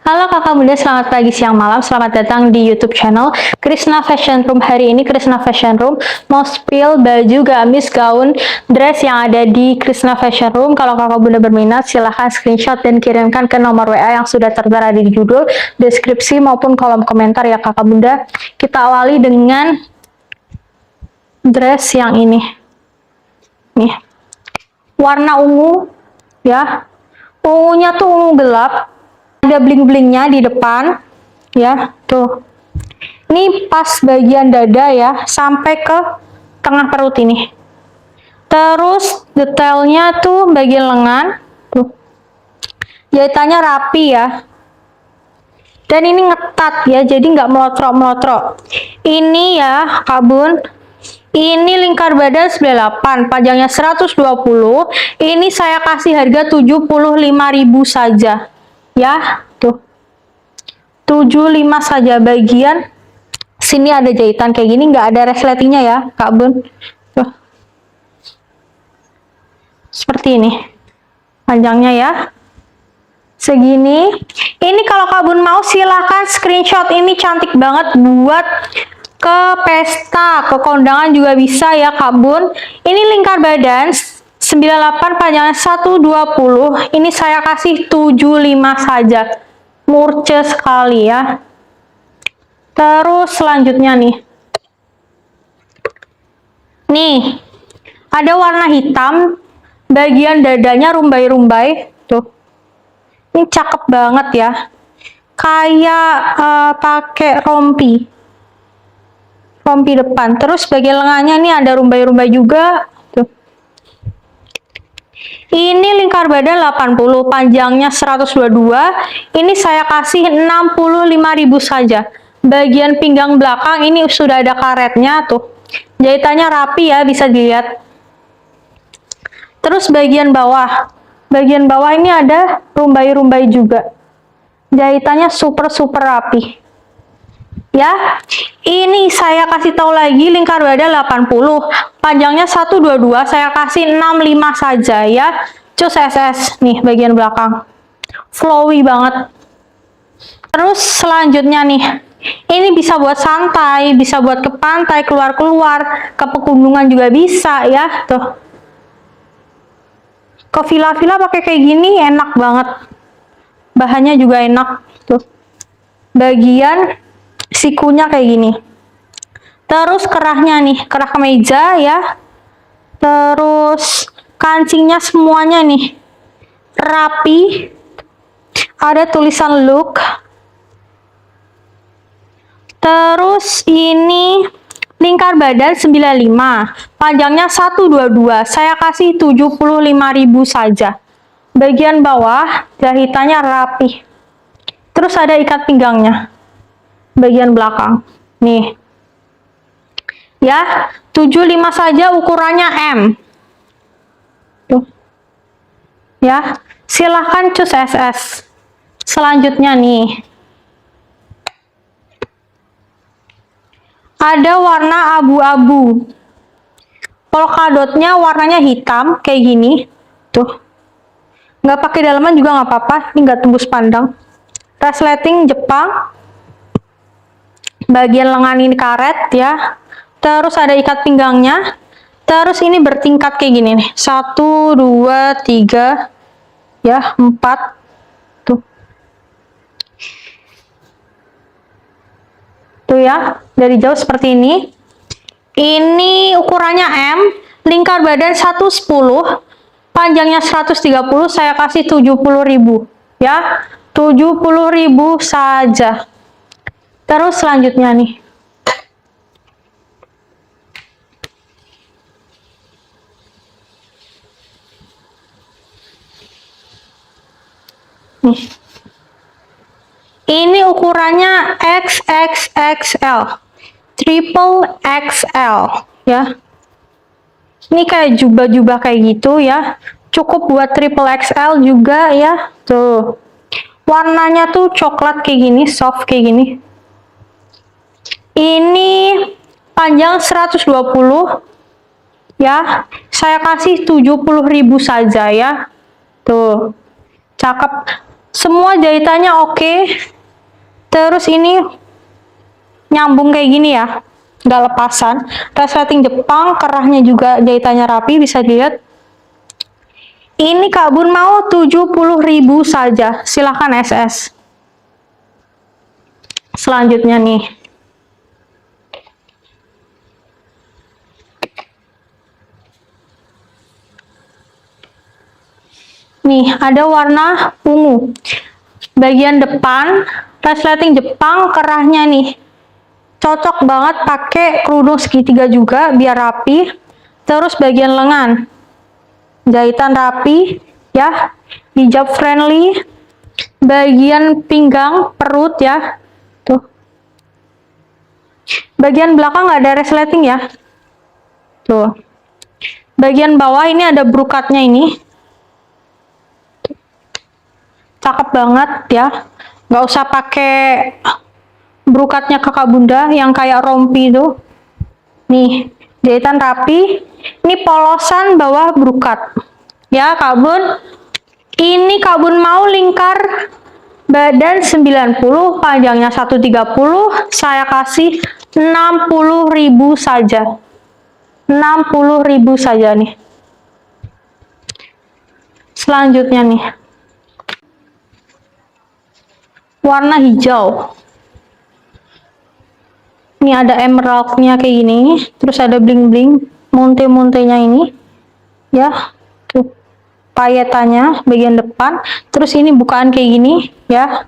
Halo kakak bunda, selamat pagi, siang, malam. Selamat datang di YouTube channel Krishna Fashion Room. Hari ini Krishna Fashion Room mau spill baju, gamis, gaun, dress yang ada di Krishna Fashion Room. Kalau kakak bunda berminat, silahkan screenshot dan kirimkan ke nomor WA yang sudah tertera di judul, deskripsi, maupun kolom komentar ya kakak bunda. Kita awali dengan dress yang ini. Nih, warna ungu ya. Ungunya tuh ungu gelap. Ada bling-blingnya di depan ya, tuh ini pas bagian dada ya, sampai ke tengah perut ini. Terus detailnya tuh bagian lengan tuh, jahitannya rapi ya, dan ini ngetat ya, jadi nggak melotrok-melotrok. Ini ya Kak Bun, ini lingkar badan 98, panjangnya 120. Ini saya kasih harga 75.000 saja ya, tuh 75 saja. Bagian sini ada jahitan kayak gini, nggak ada resletingnya ya Kak Bun, tuh seperti ini panjangnya ya, segini. Ini kalau Kak Bun mau silahkan screenshot, ini cantik banget buat ke pesta, ke kondangan juga bisa ya Kak Bun. Ini lingkar badan 98, panjangnya 120. Ini saya kasih 75 saja, murce sekali ya. Terus selanjutnya nih, ada warna hitam, bagian dadanya rumbai-rumbai tuh. Ini cakep banget ya, kayak pakai rompi depan. Terus bagian lengannya nih ada rumbai-rumbai juga tuh. Ini lingkar badan 80, panjangnya 122. Ini saya kasih 65.000 saja. Bagian pinggang belakang ini sudah ada karetnya tuh. Jahitannya rapi ya, bisa dilihat. Terus bagian bawah ini ada rumbai-rumbai juga. Jahitannya super rapi. Ya, ini saya kasih tahu lagi, lingkar badan 80, panjangnya 122, saya kasih 65 saja ya. Cus SS nih bagian belakang, flowy banget. Terus selanjutnya nih, ini bisa buat santai, bisa buat ke pantai, keluar-keluar, ke pegunungan juga bisa ya, tuh. Ke villa-villa pakai kayak gini enak banget. Bahannya juga enak tuh. Bagian sikunya kayak gini. Terus kerahnya nih, kerah kemeja ya. Terus kancingnya semuanya nih rapi. Ada tulisan look. Terus ini lingkar badan 95, panjangnya 122. Saya kasih 75.000 saja. Bagian bawah jahitannya rapi. Terus ada ikat pinggangnya. Bagian belakang nih ya, 75 saja, ukurannya M tuh ya, silahkan cus SS. Selanjutnya nih, ada warna abu-abu, polkadotnya warnanya hitam kayak gini tuh, nggak pakai dalaman juga nggak apa-apa, ini nggak tembus pandang. Resleting Jepang. Bagian lengan ini karet ya. Terus ada ikat pinggangnya. Terus ini bertingkat kayak gini nih. 1, 2, 3 ya, 4 tuh. Tuh ya, dari jauh seperti ini. Ini ukurannya M, lingkar badan 110, panjangnya 130, saya kasih 70.000 ya. 70.000 saja. Terus selanjutnya nih, ini ukurannya XXXL, triple XL ya. Ini kayak jubah-jubah kayak gitu ya, cukup buat triple XL juga ya. Tuh warnanya tuh coklat kayak gini, soft kayak gini. Ini panjang 120 ya, saya kasih 70.000 saja ya. Tuh cakep. Semua jahitannya oke. Terus ini nyambung kayak gini ya, nggak lepasan. Resleting Jepang, kerahnya juga jahitannya rapi, bisa dilihat. Ini Kak Bun mau 70.000 saja, silahkan SS. Selanjutnya nih, ada warna ungu. Bagian depan resleting Jepang, kerahnya nih cocok banget pakai kerudung segitiga juga biar rapi. Terus bagian lengan jahitan rapi ya, hijab friendly. Bagian pinggang, perut ya, tuh. Bagian belakang nggak ada resleting ya, tuh. Bagian bawah ini ada brokatnya, ini cakep banget ya, nggak usah pakai brokatnya kakak bunda yang kayak rompi itu. Nih jahitan rapi, ini polosan bawah brokat ya Kak Bun. Ini Kak Bun mau lingkar badan 90, panjangnya 130, saya kasih 60.000 saja. 60.000 saja nih. Selanjutnya nih, warna hijau. Ini ada emeraldnya kayak gini, terus ada bling-bling, monte-montenya ini ya, tuh payetannya bagian depan. Terus ini bukaan kayak gini ya,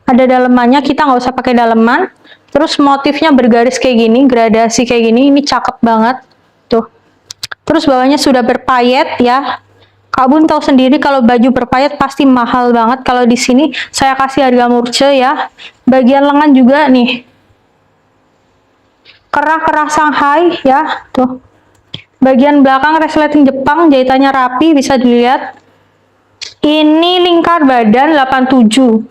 ada dalemannya, kita nggak usah pakai daleman. Terus motifnya bergaris kayak gini, gradasi kayak gini, ini cakep banget tuh. Terus bawahnya sudah berpayet ya. Kak Bun tahu sendiri kalau baju berpayet pasti mahal banget. Kalau di sini saya kasih harga murce ya. Bagian lengan juga nih, kerah-kerah Shanghai ya, tuh. Bagian belakang resleting Jepang, jahitannya rapi, bisa dilihat. Ini lingkar badan 87.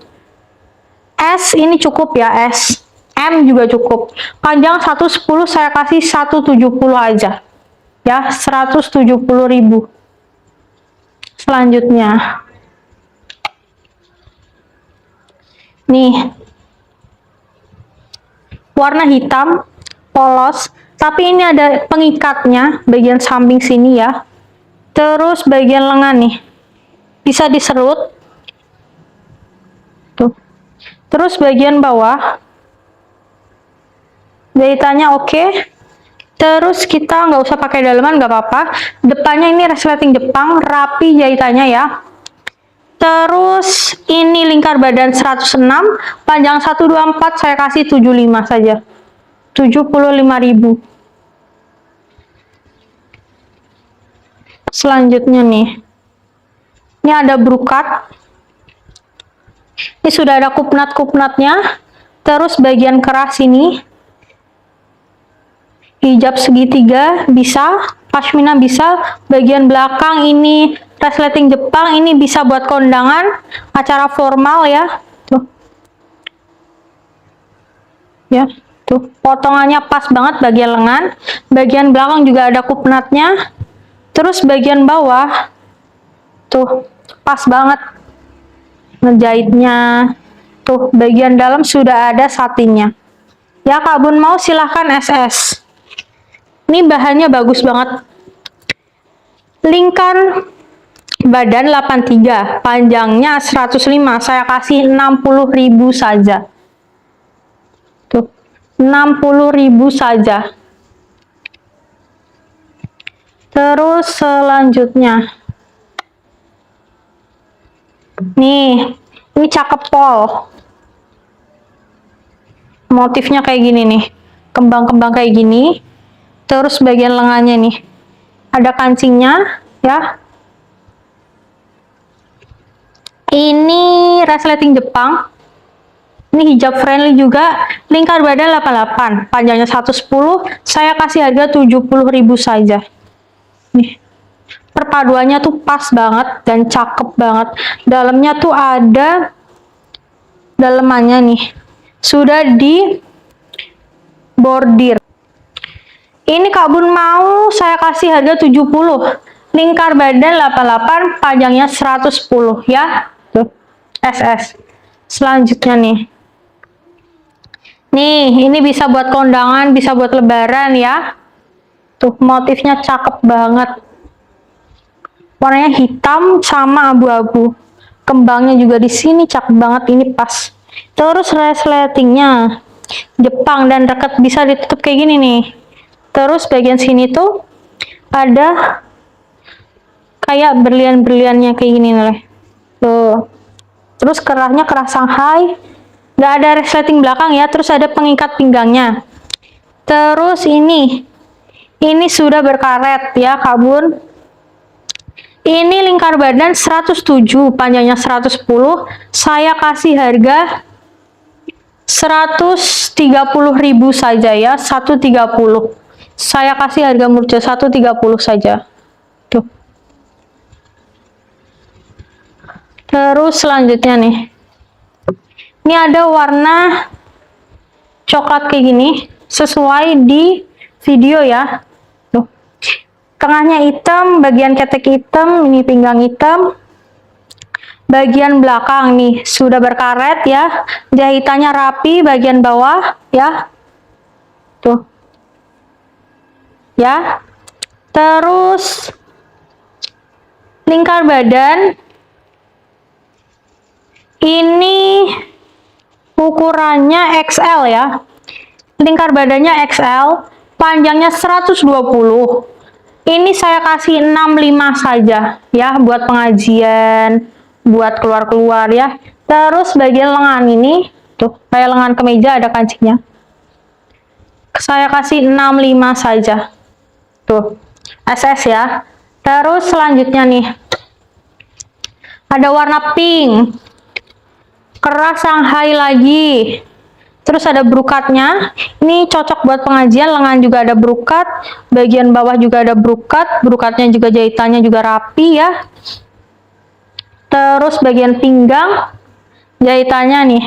S ini cukup ya, S. M juga cukup. Panjang 110, saya kasih 170 aja. Ya, 170.000. Selanjutnya. Nih. Warna hitam, polos, tapi ini ada pengikatnya bagian samping sini ya. Terus bagian lengan nih bisa diserut tuh. Terus bagian bawah jahitannya oke. Terus kita nggak usah pakai daleman, nggak apa-apa. Depannya ini resleting Jepang, rapi jahitannya ya. Terus ini lingkar badan 106, panjang 124, saya kasih 75 saja. 75.000. Selanjutnya nih, ini ada brokat. Ini sudah ada kupnat-kupnatnya. Terus bagian keras ini, hijab segitiga bisa, pashmina bisa. Bagian belakang ini resleting Jepang, ini bisa buat kondangan, acara formal ya. Tuh. Ya, tuh potongannya pas banget bagian lengan. Bagian belakang juga ada kupnatnya. Terus bagian bawah tuh pas banget ngejahitnya. Tuh bagian dalam sudah ada satinnya. Ya Kak Bun mau silahkan SS. Ini bahannya bagus banget. Lingkar badan 83, panjangnya 105, saya kasih 60.000 saja. Tuh, 60.000 saja. Terus selanjutnya. Nih, ini cakep pol. Motifnya kayak gini nih. Kembang-kembang kayak gini. Terus bagian lengannya nih. Ada kancingnya ya. Ini resleting Jepang. Ini hijab friendly juga. Lingkar badan 88, panjangnya 110, saya kasih harga 70.000 saja. Nih. Perpaduannya tuh pas banget dan cakep banget. Dalamnya tuh ada dalemannya nih. Sudah di bordir. Ini Kak Bun mau saya kasih harga 70. Lingkar badan 88, panjangnya 110 ya. Tuh. SS. Selanjutnya nih. Nih, ini bisa buat kondangan, bisa buat lebaran ya. Tuh, motifnya cakep banget. Warnanya hitam sama abu-abu. Kembangnya juga di sini cakep banget, ini pas. Terus resletingnya Jepang dan deket, bisa ditutup kayak gini nih. Terus bagian sini tuh ada kayak berlian-berliannya kayak gini nih. Tuh. Terus kerahnya kerah Shanghai. Nggak ada resleting belakang ya, terus ada pengikat pinggangnya. Terus ini sudah berkaret ya Kak Bun. Ini lingkar badan 107, panjangnya 110. Saya kasih harga 130.000 saja ya, 130. Saya kasih harga murah 130 saja. Tuh. Terus selanjutnya nih. Ini ada warna coklat kayak gini, sesuai di video ya. Tuh. Tengahnya hitam, bagian ketek hitam, ini pinggang hitam. Bagian belakang nih sudah berkaret ya. Jahitannya rapi, bagian bawah ya. Tuh. Ya. Terus lingkar badan ini ukurannya XL ya. Lingkar badannya XL, panjangnya 120. Ini saya kasih 65 saja ya, buat pengajian, buat keluar-keluar ya. Terus bagian lengan ini, tuh kayak lengan kemeja ada kancingnya. Saya kasih 65 saja. Tuh, SS ya. Terus selanjutnya nih. Ada warna pink. Kerah Shanghai lagi. Terus ada brukatnya. Ini cocok buat pengajian, lengan juga ada brukat, bagian bawah juga ada brukat, brukatnya juga jahitannya juga rapi ya. Terus bagian pinggang jahitannya nih.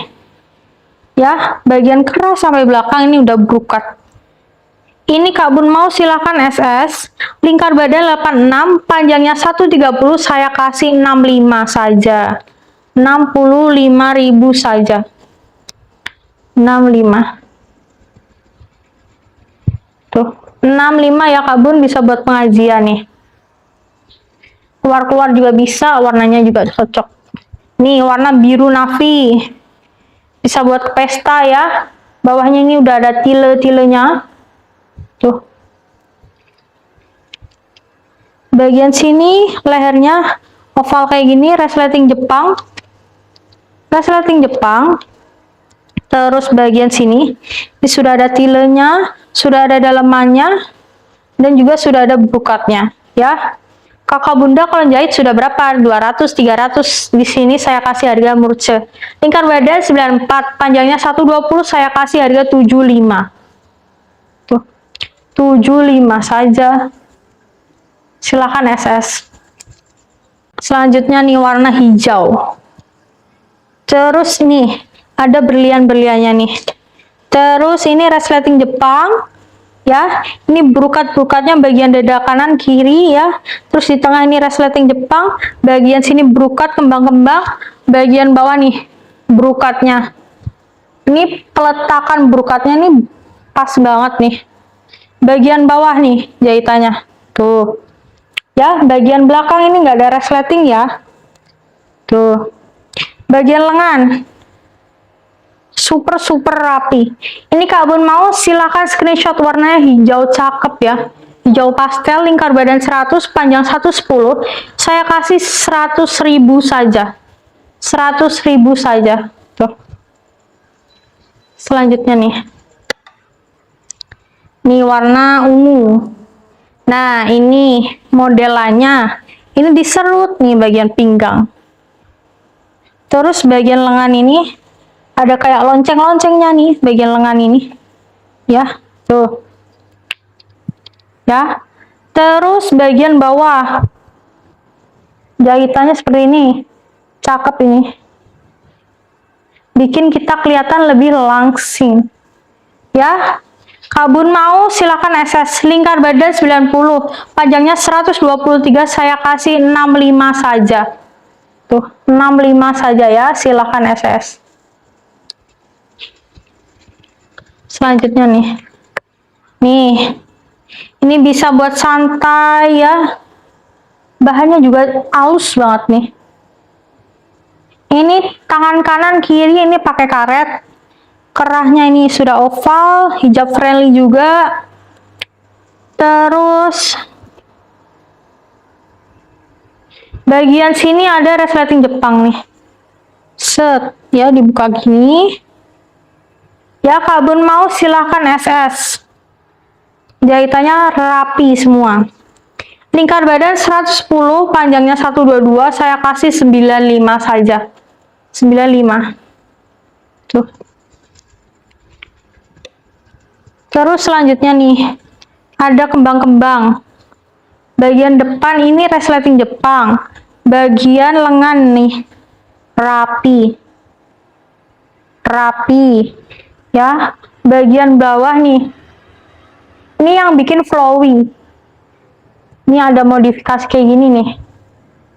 Ya, bagian kerah sampai belakang ini udah brukat. Ini Kak Bun mau silahkan SS. Lingkar badan 86, panjangnya 130, saya kasih 65 saja. 65.000 saja. 65. Tuh, 65 ya Kak Bun, bisa buat pengajian nih. Keluar-keluar juga bisa, warnanya juga cocok. Nih, warna biru navy. Bisa buat ke pesta ya. Bawahnya ini udah ada tile-tilenya. Tuh. Bagian sini lehernya oval kayak gini, resleting Jepang. Resleting Jepang. Terus bagian sini ini sudah ada tilenya, sudah ada dalemannya, dan juga sudah ada brukatnya ya. Kakak Bunda kalau jahit sudah berapa? 200, 300. Di sini saya kasih harga murce. Lingkar badan 94, panjangnya 120, saya kasih harga 75. Tuh. 75 saja. Silahkan SS. Selanjutnya nih warna hijau. Terus nih ada berlian-berliannya nih. Terus ini resleting Jepang ya. Ini brukat-brukatnya bagian dada kanan kiri ya. Terus di tengah ini resleting Jepang, bagian sini brukat kembang-kembang, bagian bawah nih brukatnya. Ini peletakan brukatnya nih pas banget nih. Bagian bawah nih jahitannya. Tuh. Ya, bagian belakang ini nggak ada resleting ya. Tuh. Bagian lengan super rapi. Ini Kak Bun mau silahkan screenshot, warnanya hijau cakep ya. Hijau pastel, lingkar badan 100, panjang 110. Saya kasih 100.000 saja. 100.000 saja. Tuh. Selanjutnya nih. Ini warna ungu. Nah, ini modelannya. Ini diserut nih bagian pinggang. Terus bagian lengan ini ada kayak lonceng-loncengnya nih, bagian lengan ini. Ya, tuh. Ya. Terus bagian bawah. Jahitannya seperti ini. Cakep ini. Bikin kita kelihatan lebih langsing. Ya. Kak Bun mau silakan SS. Lingkar badan 90, panjangnya 123, saya kasih 65 saja. Tuh, 65 saja ya, silahkan SS. Selanjutnya nih. Nih, ini bisa buat santai ya. Bahannya juga halus banget nih. Ini tangan kanan kiri ini pakai karet. Kerahnya ini sudah oval, hijab friendly juga. Terus bagian sini ada resleting Jepang nih. Set, ya dibuka gini. Ya, Kak Bun mau silahkan SS. Jahitannya rapi semua. Lingkar badan 110, panjangnya 122, saya kasih 95 saja. 95. Tuh. Terus selanjutnya nih, ada kembang-kembang. Bagian depan ini resleting Jepang. Bagian lengan nih, rapi. Rapi. Ya, bagian bawah nih. Ini yang bikin flowy. Ini ada modifikasi kayak gini nih.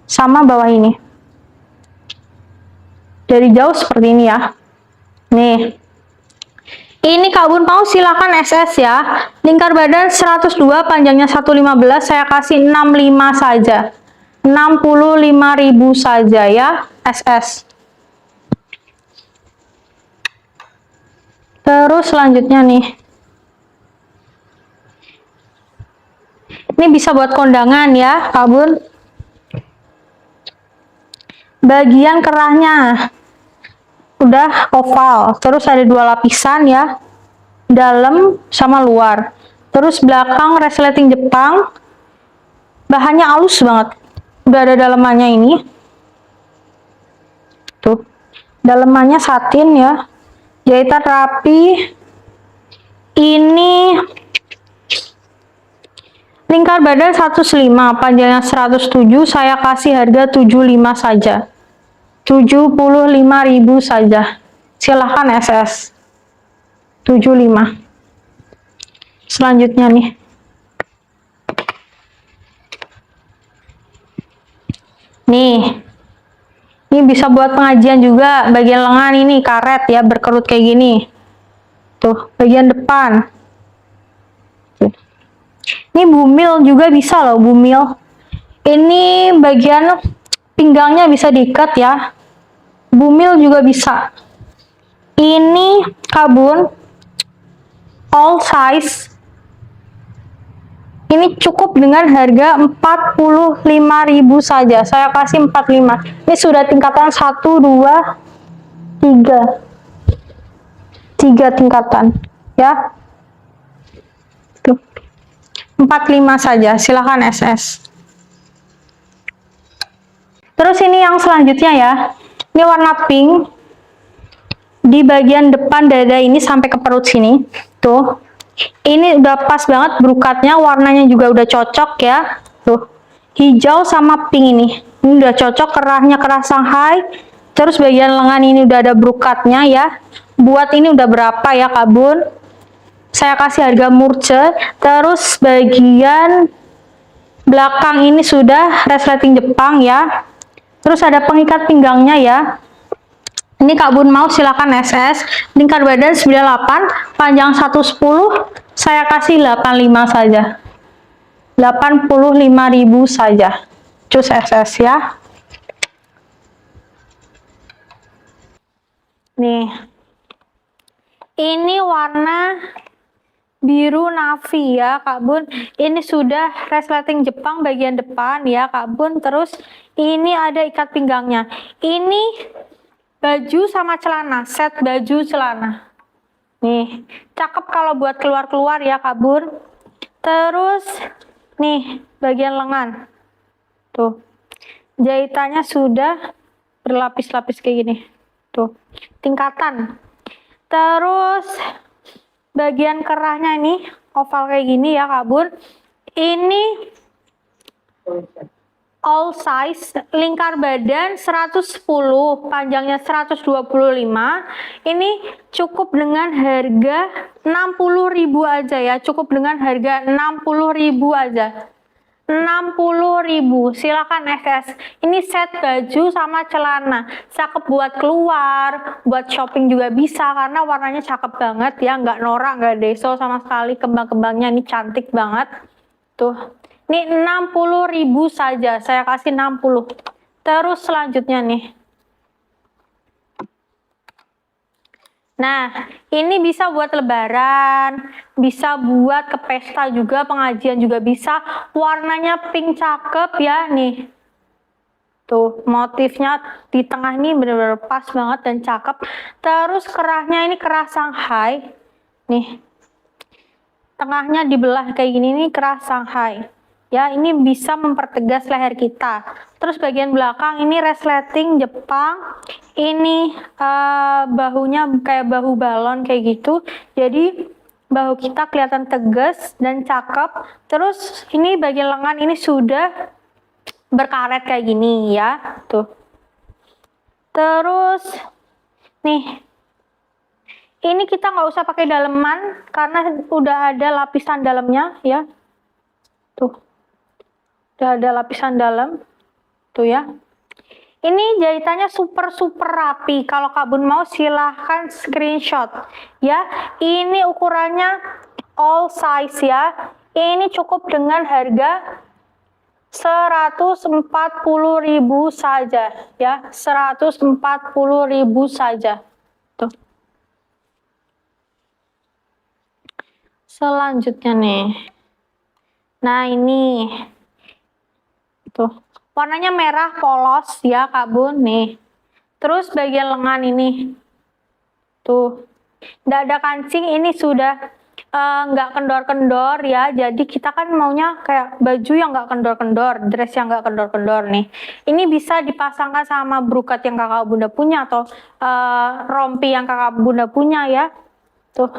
Sama bawah ini. Dari jauh seperti ini ya. Nih. Ini Kak Bun mau silakan SS ya. Lingkar badan 102, panjangnya 115, saya kasih 65 saja. 65.000 saja ya, SS. Terus selanjutnya nih. Ini bisa buat kondangan ya, Kak Bun. Bagian kerahnya udah oval, terus ada 2 lapisan ya, dalam sama luar. Terus belakang resleting Jepang, bahannya halus banget. Udah ada dalemannya ini. Tuh, dalemannya satin ya. Jahitan rapi. Ini lingkar badan 105, panjangnya 107, saya kasih harga 75 saja. 75.000 saja. Silahkan SS. 75. Selanjutnya nih. Nih. Ini bisa buat pengajian juga. Bagian lengan ini karet ya, berkerut kayak gini. Tuh, bagian depan. Ini bumil juga bisa loh, bumil. Ini bagian pinggangnya bisa diikat ya. Bumil juga bisa. Ini Kak Bun all size. Ini cukup dengan harga 45.000 saja. Saya kasih 45. Ini sudah tingkatan 1 2 3. 3 tingkatan ya. Tuh. 45 saja. Silakan SS. Terus ini yang selanjutnya ya. Ini warna pink. Di bagian depan dada ini sampai ke perut sini. Tuh. Ini udah pas banget brokatnya, warnanya juga udah cocok ya. Tuh. Hijau sama pink ini. Ini udah cocok, kerahnya kerah Shanghai. Terus bagian lengan ini udah ada brokatnya ya. Buat ini udah berapa ya Kak Bun? Saya kasih harga murce. Terus bagian belakang ini sudah resleting Jepang ya. Terus ada pengikat pinggangnya ya. Ini Kak Bun mau silakan SS. Lingkar badan 98, panjang 110, saya kasih 85 saja. 85.000 saja. Cus SS ya. Nih. Ini warna biru navy ya Kak Bun. Ini sudah resleting Jepang bagian depan ya Kak Bun. Terus ini ada ikat pinggangnya. Ini baju sama celana, set baju celana. Nih, cakep kalau buat keluar-keluar ya Kak Bun. Terus nih bagian lengan. Tuh. Jahitannya sudah berlapis-lapis kayak gini. Tuh. Tingkatan. Terus bagian kerahnya ini oval kayak gini ya Kak Bun. Ini all size, lingkar badan 110, panjangnya 125. Ini cukup dengan harga 60.000 aja ya. Cukup dengan harga 60.000 aja. 60.000. Silakan SS. Ini set baju sama celana. Cakep buat keluar, buat shopping juga bisa karena warnanya cakep banget ya, nggak norak, nggak deso sama sekali. Kembang-kembangnya ini cantik banget. Tuh. Ini 60.000 saja. Saya kasih 60. Terus selanjutnya nih. Nah, ini bisa buat lebaran, bisa buat ke pesta juga, pengajian juga bisa. Warnanya pink cakep ya, nih. Tuh, motifnya di tengah ini benar-benar pas banget dan cakep. Terus kerahnya ini kerah Shanghai. Nih. Tengahnya dibelah kayak gini nih kerah Shanghai. Ya, ini bisa mempertegas leher kita. Terus bagian belakang ini resleting Jepang. Ini bahunya kayak bahu balon kayak gitu. Jadi bahu kita kelihatan tegas dan cakep. Terus ini bagian lengan ini sudah berkaret kayak gini ya. Tuh. Terus nih. Ini kita nggak usah pakai daleman karena udah ada lapisan dalamnya ya. Tuh. Udah ada lapisan dalam. Tuh ya. Ini jahitannya super rapi. Kalau Kak Bun mau silahkan screenshot. Ya, ini ukurannya all size ya. Ini cukup dengan harga 140.000 saja ya. 140.000 saja. Tuh. Selanjutnya nih. Nah, ini. Tuh. Warnanya merah polos ya Kak Bun nih. Terus bagian lengan ini. Tuh. Nggak ada kancing, ini sudah nggak kendor-kendor ya. Jadi kita kan maunya kayak baju yang nggak kendor-kendor, dress yang nggak kendor-kendor nih. Ini bisa dipasangkan sama brokat yang kakak bunda punya atau rompi yang kakak bunda punya ya. Tuh.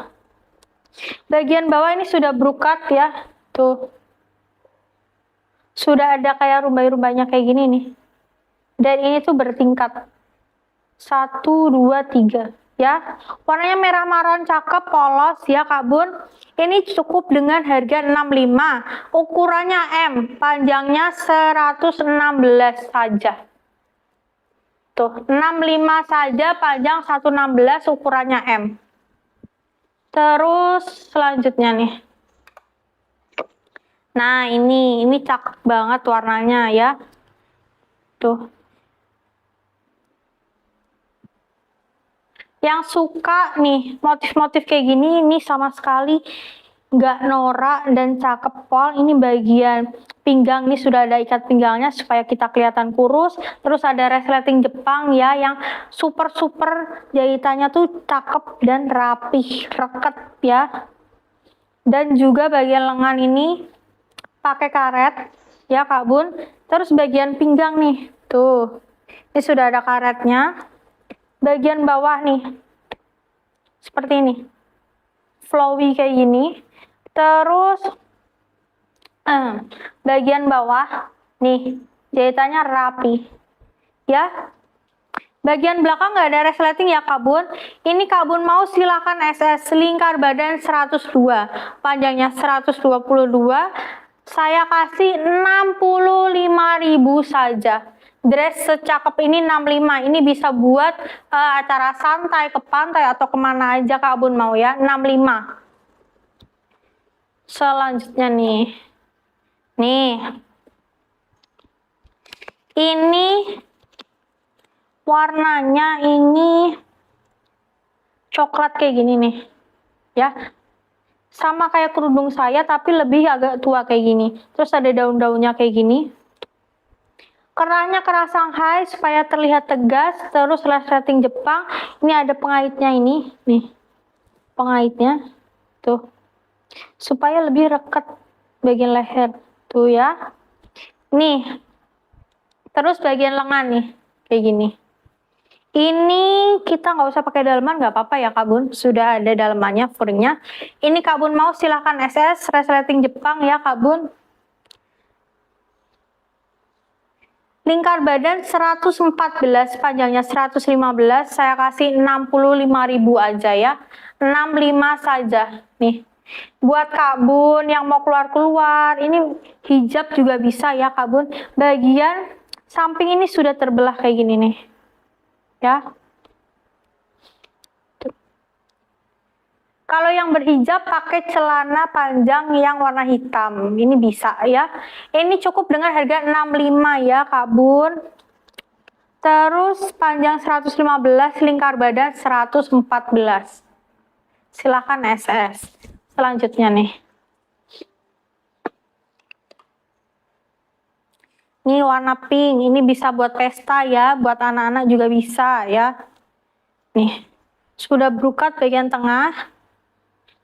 Bagian bawah ini sudah brokat ya. Tuh. Sudah ada kayak rumbai-rumbainya kayak gini nih. Dan ini tuh bertingkat. 1, 2, 3. Ya. Warnanya merah marun cakep, polos ya Kak Bun. Ini cukup dengan harga 65. Ukurannya M. Panjangnya 116 saja. Tuh. 65 saja, panjang 116, ukurannya M. Terus selanjutnya nih. Nah, ini cakep banget warnanya ya. Tuh. Yang suka nih motif-motif kayak gini, ini sama sekali nggak norak dan cakep pol. Ini bagian pinggang, ini sudah ada ikat pinggangnya supaya kita kelihatan kurus. Terus ada resleting Jepang ya, yang super jahitannya tuh cakep dan rapih, reket ya. Dan juga bagian lengan ini pakai karet ya Kak Bun. Terus bagian pinggang nih, tuh ini sudah ada karetnya. Bagian bawah nih seperti ini, flowy kayak gini. Terus bagian bawah nih jahitannya rapi ya. Bagian belakang nggak ada resleting ya Kak Bun. Ini Kak Bun mau silakan SS. Lingkar badan 102, panjangnya 122. Saya kasih 65.000 saja. Dress secakep ini 65. Ini bisa buat acara santai, ke pantai atau kemana aja Kak Bun mau ya. 65. Selanjutnya nih. Ini warnanya ini coklat kayak gini nih. Ya. Sama kayak kerudung saya tapi lebih agak tua kayak gini. Terus ada daun-daunnya kayak gini. Kerahnya kerah Shanghai supaya terlihat tegas. Terus resleting Jepang. Ini ada pengaitnya ini. Nih. Pengaitnya. Tuh. Supaya lebih reket bagian leher. Tuh ya. Nih. Terus bagian lengan nih. Kayak gini. Ini kita nggak usah pakai daleman, nggak apa-apa ya Kak Bun. Sudah ada dalemannya, furingnya. Ini Kak Bun mau silahkan SS, resleting Jepang ya Kak Bun. Lingkar badan 114, panjangnya 115. Saya kasih 65.000 aja ya. 65 saja. Nih. Buat Kak Bun yang mau keluar-keluar, ini hijab juga bisa ya Kak Bun. Bagian samping ini sudah terbelah kayak gini nih. Ya. Kalau yang berhijab pakai celana panjang yang warna hitam. Ini bisa ya. Ini cukup dengan harga 65 ya Kak Bun. Terus panjang 115, lingkar badan 114. Silakan SS. Selanjutnya nih. Ini warna pink, ini bisa buat pesta ya, buat anak-anak juga bisa ya. Nih, sudah brokat bagian tengah.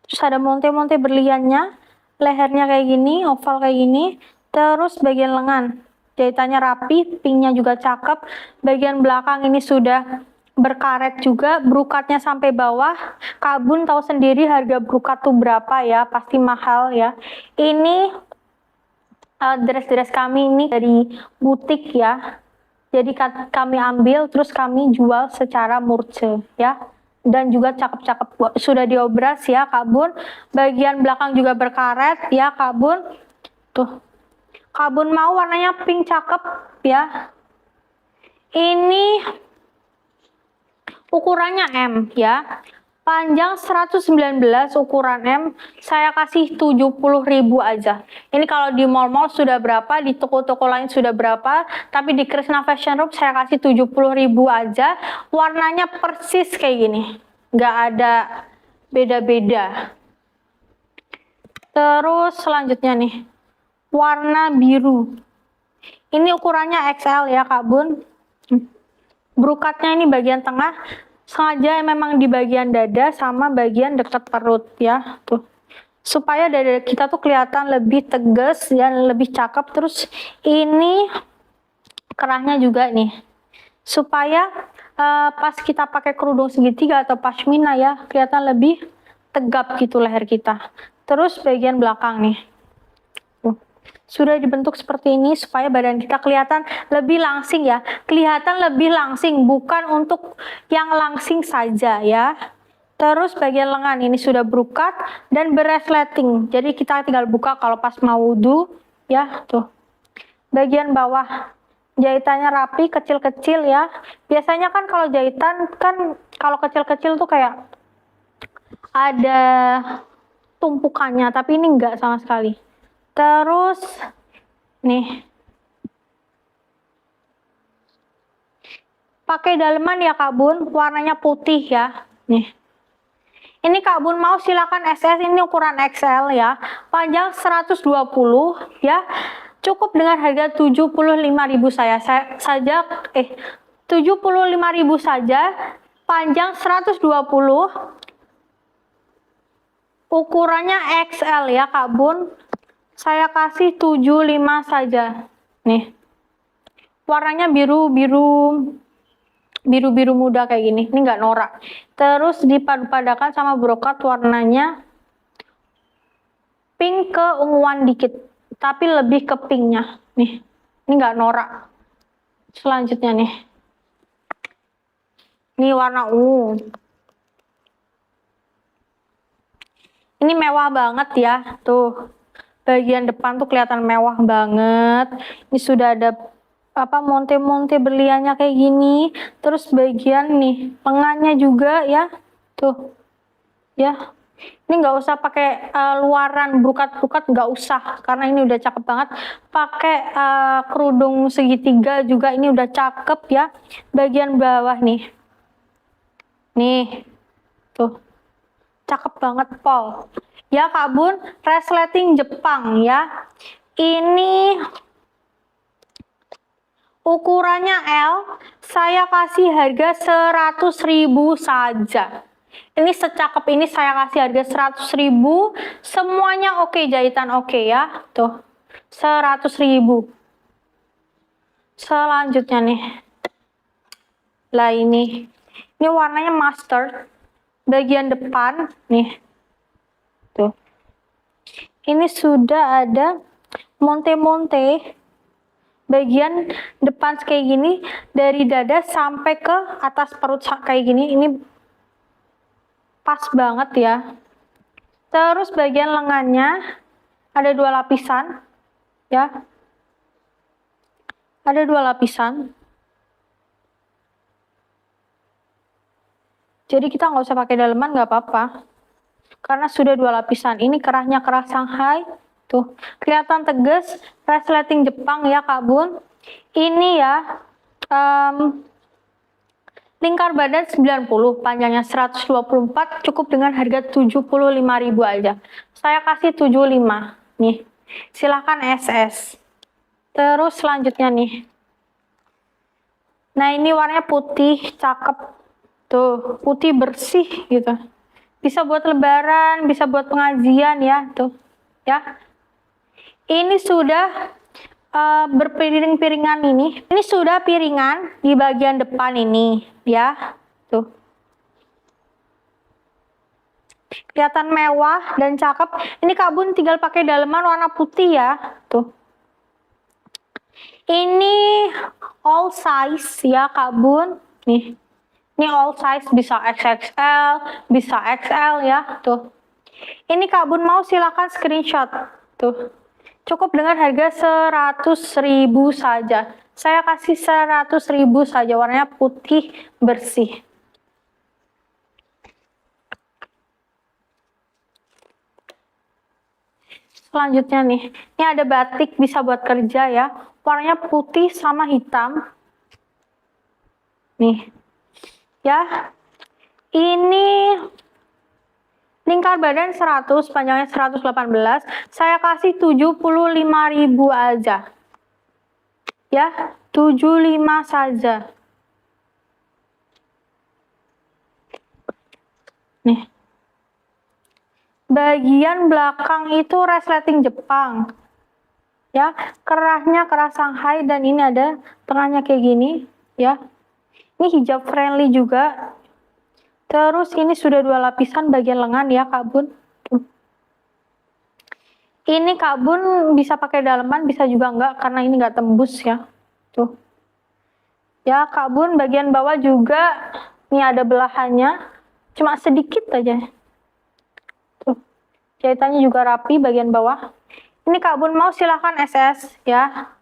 Terus ada monte-monte berliannya, lehernya kayak gini, oval kayak gini. Terus bagian lengan, jahitannya rapi, pinknya juga cakep. Bagian belakang ini sudah berkaret juga, brokatnya sampai bawah. Kak Bun tahu sendiri harga brokat tuh berapa ya, pasti mahal ya. Ini dress-dress kami ini dari butik ya. Jadi kami ambil terus kami jual secara murce ya. Dan juga cakep-cakep, sudah diobras ya Kak Bun. Bagian belakang juga berkaret ya Kak Bun. Tuh. Kak Bun mau warnanya pink cakep ya. Ini ukurannya M ya. Panjang 119, ukuran M, saya kasih 70.000 aja. Ini kalau di mall-mall sudah berapa, di toko-toko lain sudah berapa, tapi di Krishna Fashion Room saya kasih 70.000 aja. Warnanya persis kayak gini, nggak ada beda-beda. Terus selanjutnya nih, warna biru. Ini ukurannya XL ya Kak Bun. Brokatnya ini bagian tengah, sengaja memang di bagian dada sama bagian dekat perut ya tuh, supaya dada kita tuh kelihatan lebih tegas dan lebih cakep. Terus ini kerahnya juga nih, supaya pas kita pakai kerudung segitiga atau pashmina ya, kelihatan lebih tegap gitu leher kita. Terus bagian belakang nih sudah dibentuk seperti ini supaya badan kita kelihatan lebih langsing ya. Kelihatan lebih langsing, bukan untuk yang langsing saja ya. Terus bagian lengan ini sudah brokat dan beresleting. Jadi kita tinggal buka kalau pas mau wudhu ya tuh. Bagian bawah jahitannya rapi, kecil-kecil ya. Biasanya kan kalau jahitan kan kalau kecil-kecil tuh kayak ada tumpukannya, tapi ini enggak sama sekali. Terus nih pakai daleman ya Kak Bun, warnanya putih ya. Nih. Ini Kak Bun mau silakan SS, ini ukuran XL ya. Panjang 120 ya. Cukup dengan harga 75.000 saja 75.000 saja. Panjang 120. Ukurannya XL ya Kak Bun. Saya kasih 75 saja. Nih. Warnanya biru-biru muda kayak gini. Ini nggak norak. Terus dipadu-padakan sama brokat warnanya pink keunguan dikit. Tapi lebih ke pinknya. Nih. Ini nggak norak. Selanjutnya nih. Ini warna ungu. Ini mewah banget ya. Tuh. Bagian depan tuh kelihatan mewah banget. Ini sudah ada monte-monte berliannya kayak gini. Terus bagian nih lengannya juga ya. Tuh. Ya. Ini nggak usah pakai luaran brokat-brokat, nggak usah karena ini udah cakep banget. Pakai kerudung segitiga juga ini udah cakep ya. Bagian bawah nih. Nih. Tuh. Cakep banget Pol. Ya Kak Bun, resleting Jepang ya. Ini ukurannya L, saya kasih harga 100.000 saja. Ini secakep ini saya kasih harga 100.000. Semuanya oke, jahitan oke ya. Tuh, 100.000. Selanjutnya nih. Lah ini warnanya mustard. Bagian depan nih. Tuh. Ini sudah ada monte-monte bagian depan kayak gini, dari dada sampai ke atas perut kayak gini. Ini pas banget ya. Terus bagian lengannya ada 2 lapisan, ya. Ada 2 lapisan. Jadi kita nggak usah pakai daleman, nggak apa-apa. Karena sudah 2 lapisan. Ini kerahnya kerah Shanghai. Tuh, kelihatan tegas, resleting Jepang ya Kak Bun. Ini ya, lingkar badan 90, panjangnya 124, cukup dengan harga 75.000 aja. Saya kasih 75. Nih, silahkan SS. Terus selanjutnya nih. Nah, ini warnanya putih, cakep. Tuh, putih bersih gitu. Bisa buat lebaran, bisa buat pengajian ya, tuh. Ya. Ini sudah berpiring-piringan ini. Ini sudah piringan di bagian depan ini, ya. Tuh. Kelihatan mewah dan cakep. Ini Kak Bun tinggal pakai daleman warna putih ya. Tuh. Ini all size ya Kak Bun. Nih. Ini all size, bisa XXL, bisa XL ya. Tuh. Ini Kak Bun mau silakan screenshot. Tuh. Cukup dengan harga 100.000 saja. Saya kasih 100.000 saja, warnanya putih bersih. Selanjutnya nih, ini ada batik bisa buat kerja ya. Warnanya putih sama hitam. Nih. Ya. Ini lingkar badan 100, panjangnya 118. Saya kasih 75.000 aja. Ya, 75 saja. Nih. Bagian belakang itu resleting Jepang. Ya, kerahnya kerah Shanghai dan ini ada tengahnya kayak gini, ya. Ini hijab friendly juga. Terus ini sudah 2 lapisan bagian lengan ya Kak Bun. Ini Kak Bun bisa pakai daleman, bisa juga enggak karena ini enggak tembus ya. Tuh. Ya Kak Bun bagian bawah juga ini ada belahannya. Cuma sedikit aja. Tuh. Jahitannya juga rapi bagian bawah. Ini Kak Bun mau silahkan SS ya.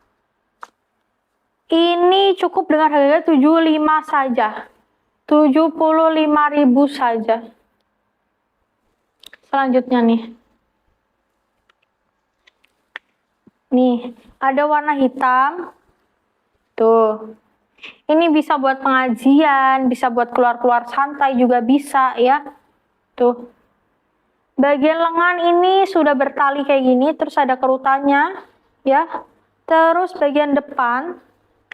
Ini cukup dengan harga 75 saja. 75.000 saja. Selanjutnya nih. Nih, ada warna hitam. Tuh. Ini bisa buat pengajian, bisa buat keluar-keluar santai juga bisa ya. Tuh. Bagian lengan ini sudah bertali kayak gini, terus ada kerutannya ya. Terus bagian depan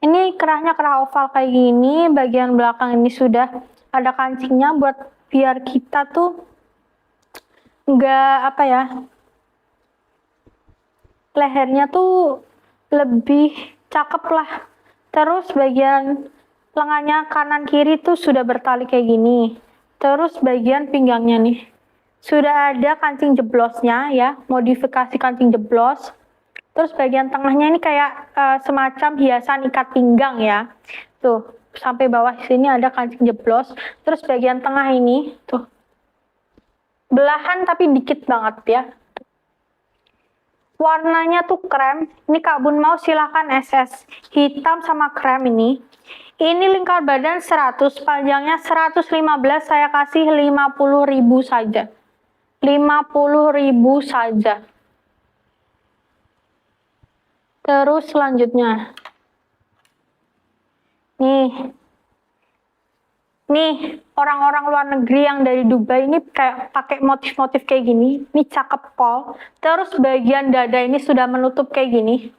ini kerahnya kerah oval kayak gini, bagian belakang ini sudah ada kancingnya buat biar kita tuh nggak apa ya, lehernya tuh lebih cakep lah. Terus bagian lengannya kanan kiri tuh sudah bertali kayak gini. Terus bagian pinggangnya nih sudah ada kancing jeblosnya ya, modifikasi kancing jeblos. Terus bagian tengahnya ini kayak semacam hiasan ikat pinggang ya. Tuh, sampai bawah sini ada kancing jeblos. Terus bagian tengah ini, tuh. Belahan tapi dikit banget ya. Warnanya tuh krem. Ini Kak Bun mau silahkan SS. Hitam sama krem ini. Ini lingkar badan 100, panjangnya 115, saya kasih 50.000 saja. 50.000 saja. Terus selanjutnya. Nih orang-orang luar negeri yang dari Dubai ini kayak pakai motif-motif kayak gini. Ini cakep kol. Terus bagian dada ini sudah menutup kayak gini.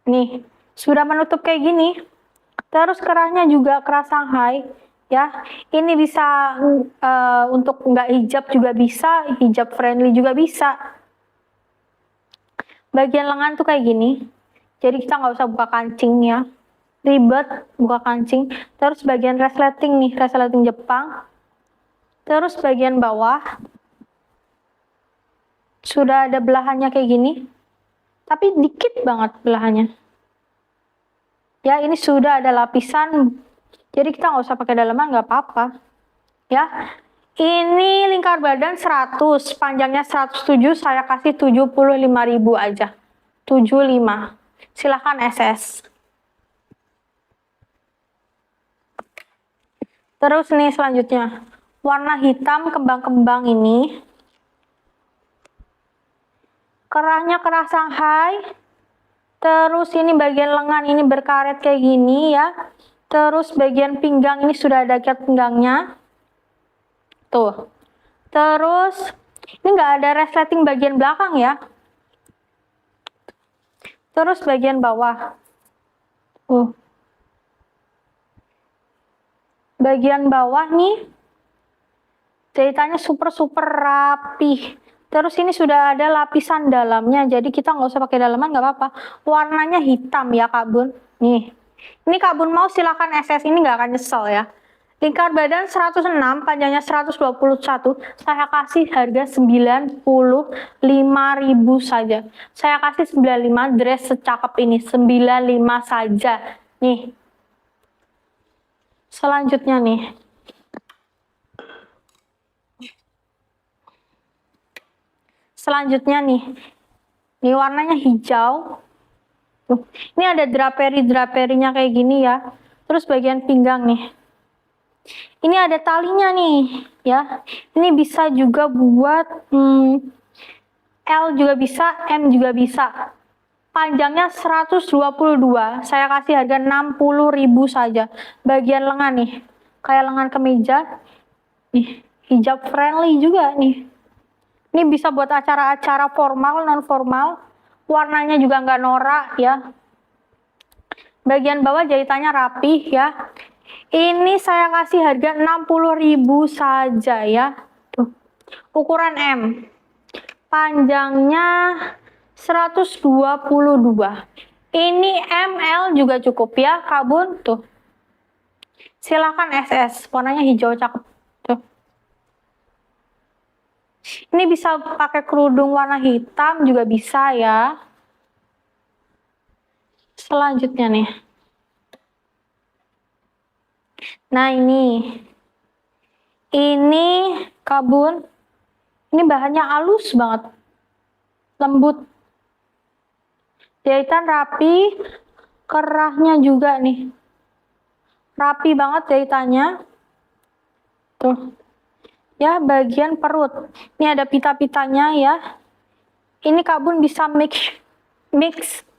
Nih, sudah menutup kayak gini. Terus kerahnya juga kerah Shanghai. Ya, ini bisa untuk nggak hijab juga bisa, hijab friendly juga bisa. Bagian lengan tuh kayak gini. Jadi kita nggak usah buka kancing ya. Ribet buka kancing. Terus bagian resleting nih, resleting Jepang. Terus bagian bawah. Sudah ada belahannya kayak gini. Tapi dikit banget belahannya. Ya ini sudah ada lapisan. Jadi kita nggak usah pakai daleman, nggak apa-apa. Ya. Ini lingkar badan 100, panjangnya 107, saya kasih 75.000 aja. 75. Silahkan SS. Terus nih selanjutnya, warna hitam kembang-kembang ini. Kerahnya kerah Shanghai. Terus ini bagian lengan ini berkaret kayak gini ya. Terus bagian pinggang ini sudah ada ikat pinggangnya. Tuh. Terus ini nggak ada resleting bagian belakang ya. Terus bagian bawah. Bagian bawah nih jahitannya super rapi. Terus ini sudah ada lapisan dalamnya, jadi kita nggak usah pakai dalaman, nggak apa-apa. Warnanya hitam ya Kak Bun. Nih, ini Kak Bun mau silakan SS, ini nggak akan nyesel ya. Lingkar badan 106, panjangnya 121, saya kasih harga 95.000 saja. Saya kasih 95, dress secakep ini, 95 saja. Nih. Selanjutnya nih. Selanjutnya nih. Ini warnanya hijau. Tuh. Ini ada draperi-draperinya kayak gini ya. Terus bagian pinggang nih. Ini ada talinya nih, ya. Ini bisa juga buat L juga bisa, M juga bisa. Panjangnya 122, saya kasih harga 60.000 saja. Bagian lengan nih, kayak lengan kemeja. Nih, hijab friendly juga nih. Ini bisa buat acara-acara formal, non formal. Warnanya juga nggak norak ya. Bagian bawah jahitannya rapih ya. Ini saya kasih harga 60.000 saja ya. Tuh. Ukuran M. Panjangnya 122. Ini ML juga cukup ya, Kak Bun. Tuh. Silakan SS. Warnanya hijau cakep. Tuh. Ini bisa pakai kerudung warna hitam juga bisa ya. Selanjutnya nih. Nah ini Kak Bun, ini bahannya halus banget, lembut, jahitan rapi, kerahnya juga nih, rapi banget jahitannya, tuh, ya bagian perut, ini ada pita-pitanya ya, ini Kak Bun bisa mix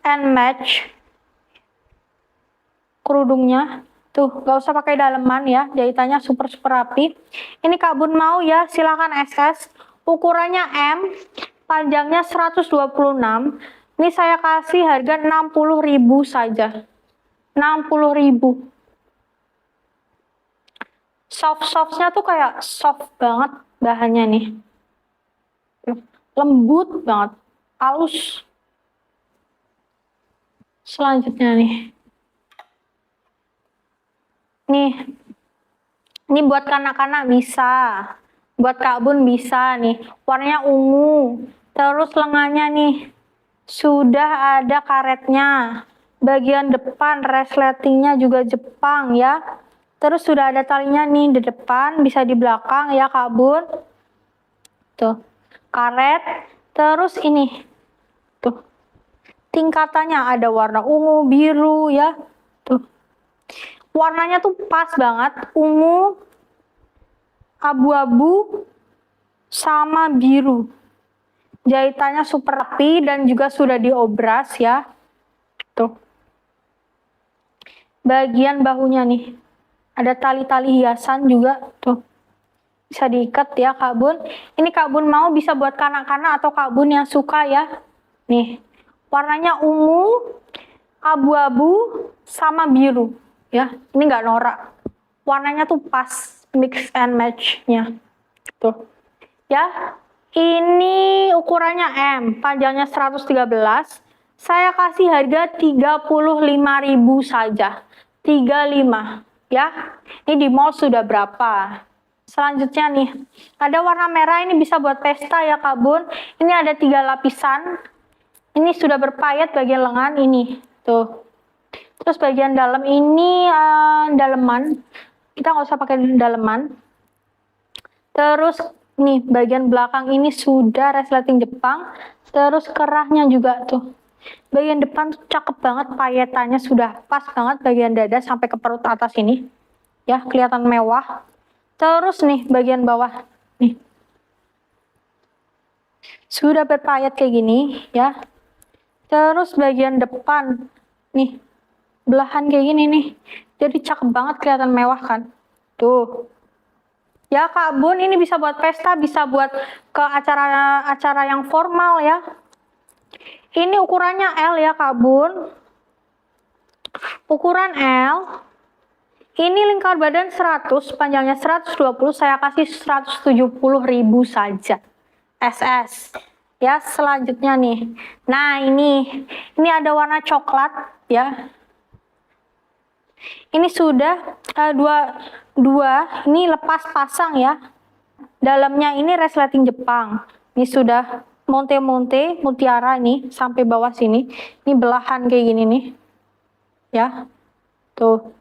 and match kerudungnya. Tuh, gak usah pakai daleman ya, jahitannya super rapi. Ini Kak Bun mau ya, silakan SS. Ukurannya M, panjangnya 126. Ini saya kasih harga 60.000 saja. 60.000. Soft-softnya tuh kayak soft banget bahannya nih. Lembut banget, halus. Selanjutnya nih. Ini buat kanak-kanak bisa, buat Kak Bun bisa nih, warnanya ungu, terus lengannya nih, sudah ada karetnya, bagian depan resletingnya juga Jepang ya, terus sudah ada talinya nih di depan, bisa di belakang ya Kak Bun, tuh, karet, terus ini, tuh, tingkatannya ada warna ungu, biru ya, tuh. Warnanya tuh pas banget, ungu, abu-abu, sama biru. Jahitannya super rapi dan juga sudah diobras ya. Tuh. Bagian bahunya nih, ada tali-tali hiasan juga. Tuh. Bisa diikat ya Kak Bun. Ini Kak Bun mau bisa buat kanak-kanak atau Kak Bun yang suka ya. Nih, warnanya ungu, abu-abu, sama biru. Ya, ini nggak norak. Warnanya tuh pas, mix and match-nya. Tuh. Ya, ini ukurannya M, panjangnya 113. Saya kasih harga 35.000 saja. 35, ya. Ini di mall sudah berapa? Selanjutnya nih, ada warna merah, ini bisa buat pesta ya Kak Bun. Ini ada 3 lapisan. Ini sudah berpayet bagian lengan ini. Tuh. Terus bagian dalam ini daleman, kita nggak usah pakai daleman. Terus nih bagian belakang ini sudah resleting Jepang. Terus kerahnya juga tuh. Bagian depan tuh cakep banget, payetannya sudah pas banget bagian dada sampai ke perut atas ini. Ya, kelihatan mewah. Terus nih bagian bawah nih. Sudah berpayet kayak gini ya. Terus bagian depan nih. Belahan kayak gini nih. Jadi cakep banget, kelihatan mewah kan. Tuh. Ya Kak Bun, ini bisa buat pesta, bisa buat ke acara-acara yang formal ya. Ini ukurannya L ya Kak Bun. Ukuran L. Ini lingkar badan 100, panjangnya 120, saya kasih 170.000 saja. SS. Ya, selanjutnya nih. Nah, ini ada warna coklat ya. Ini sudah dua ini lepas pasang ya. Dalamnya ini resleting Jepang. Ini sudah monte-monte mutiara nih sampai bawah sini. Ini belahan kayak gini nih. Ya. Tuh.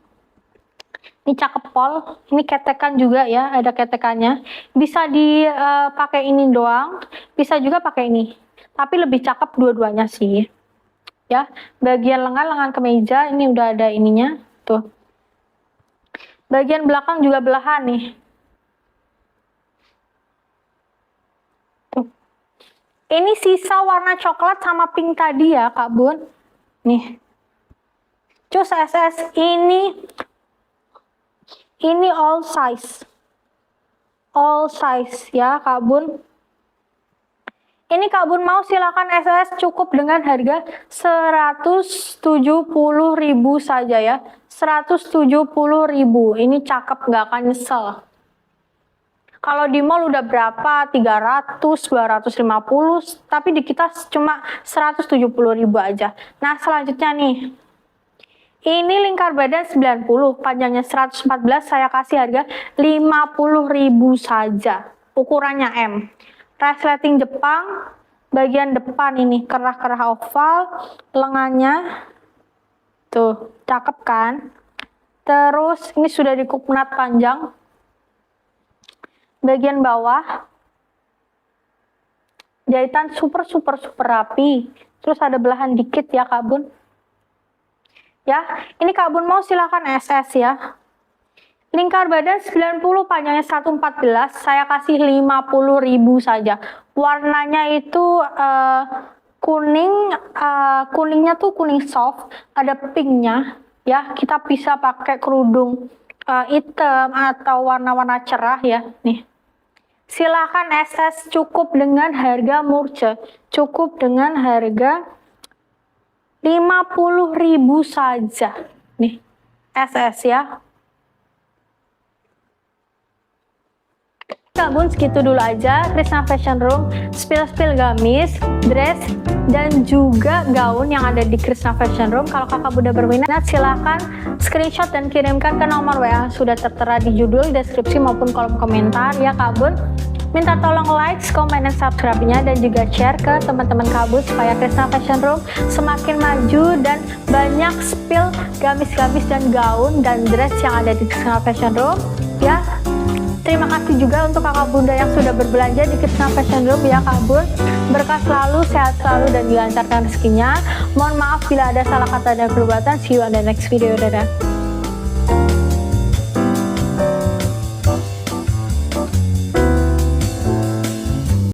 Ini cakep pol. Ini ketekan juga ya, ada ketekannya. Bisa dipakai ini doang, bisa juga pakai ini. Tapi lebih cakep dua-duanya sih. Ya, bagian lengan kemeja ini udah ada ininya. Tuh. Bagian belakang juga belahan nih. Tuh. Ini sisa warna coklat sama pink tadi ya, Kak Bun. Nih. Cus SS ini all size. All size ya, Kak Bun. Ini Kak Bun mau silakan SS cukup dengan harga 170.000 saja ya. 170.000. Ini cakep, nggak akan nyesel. Kalau di mall udah berapa? 300, 250, tapi di kita cuma 170.000 aja. Nah, selanjutnya nih. Ini lingkar badan 90, panjangnya 114, saya kasih harga 50.000 saja. Ukurannya M. Resleting Jepang, bagian depan ini kerah-kerah oval, lengannya tuh cakep kan. Terus ini sudah dikuknat panjang. Bagian bawah jahitan super rapi. Terus ada belahan dikit ya Kak Bun. Ya, ini Kak Bun mau silakan SS ya. Lingkar badan 90, panjangnya 114, saya kasih 50.000 saja. Warnanya itu kuning, kuningnya tuh kuning soft, ada pinknya. Ya, kita bisa pakai kerudung hitam atau warna-warna cerah ya. Nih, silakan SS cukup dengan harga murce, cukup dengan harga 50.000 saja. Nih, SS ya. Kak Bun, segitu dulu aja Krishna Fashion Room, spill gamis, dress, dan juga gaun yang ada di Krishna Fashion Room. Kalau kakak udah berminat, silahkan screenshot dan kirimkan ke nomor WA yang sudah tertera di judul, deskripsi, maupun kolom komentar ya Kak Bun. Minta tolong like, comment, dan subscribe-nya, dan juga share ke teman-teman Kak Bun supaya Krishna Fashion Room semakin maju dan banyak spill gamis-gamis dan gaun dan dress yang ada di Krishna Fashion Room ya. Terima kasih juga untuk kakak bunda yang sudah berbelanja di Krishna Fashion Room ya Kak Bun. Berkah selalu, sehat selalu, dan dilancarkan rezekinya. Mohon maaf bila ada salah kata dan perbuatan. See you on the next video. Dadah.